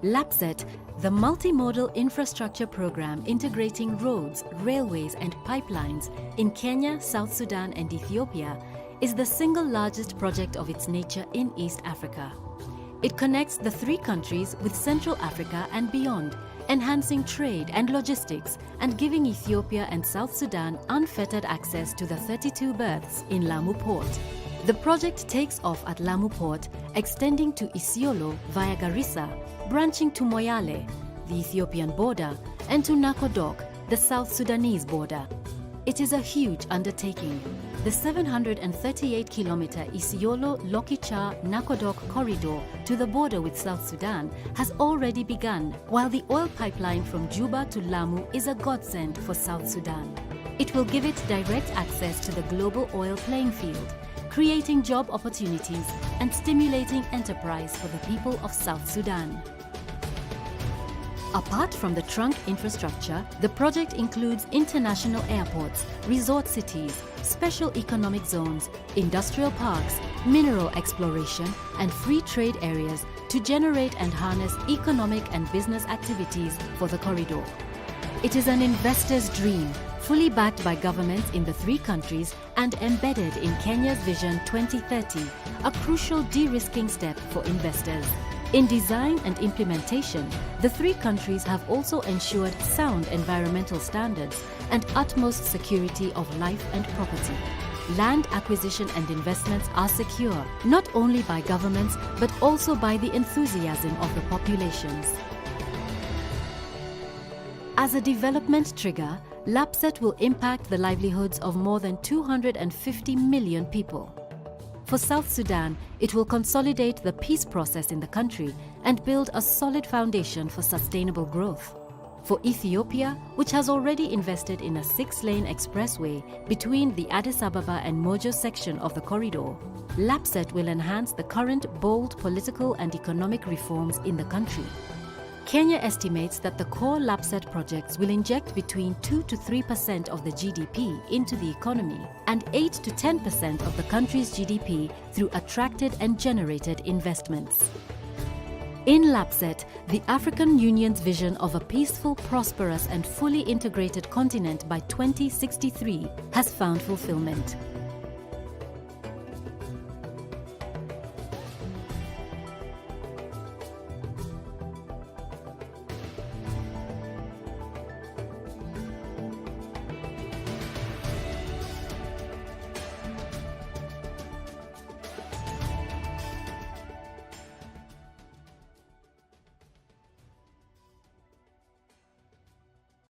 LAPSET, the multimodal infrastructure program integrating roads, railways and pipelines in Kenya, South Sudan and Ethiopia, is the single largest project of its nature in East Africa. It connects the three countries with Central Africa and beyond, enhancing trade and logistics and giving Ethiopia and South Sudan unfettered access to the 32 berths in Lamu Port. The project takes off at Lamu Port, extending to Isiolo via Garissa, branching to Moyale, the Ethiopian border, and to Nakodok, the South Sudanese border. It is a huge undertaking. The 738-kilometer Isiolo-Lokicha-Nakodok corridor to the border with South Sudan has already begun, while the oil pipeline from Juba to Lamu is a godsend for South Sudan. It will give it direct access to the global oil playing field, creating job opportunities and stimulating enterprise for the people of South Sudan. Apart from the trunk infrastructure, the project includes international airports, resort cities, special economic zones, industrial parks, mineral exploration, and free trade areas to generate and harness economic and business activities for the corridor. It is an investor's dream, fully backed by governments in the three countries and embedded in Kenya's Vision 2030, a crucial de-risking step for investors. In design and implementation, the three countries have also ensured sound environmental standards and utmost security of life and property. Land acquisition and investments are secure, not only by governments but also by the enthusiasm of the populations. As a development trigger, LAPSET will impact the livelihoods of more than 250 million people. For South Sudan, it will consolidate the peace process in the country and build a solid foundation for sustainable growth. For Ethiopia, which has already invested in a 6-lane expressway between the Addis Ababa and Mojo section of the corridor, LAPSET will enhance the current bold political and economic reforms in the country. Kenya estimates that the core LAPSET projects will inject between 2 to 3% of the GDP into the economy and 8 to 10% of the country's GDP through attracted and generated investments. In LAPSET, the African Union's vision of a peaceful, prosperous and fully integrated continent by 2063 has found fulfillment.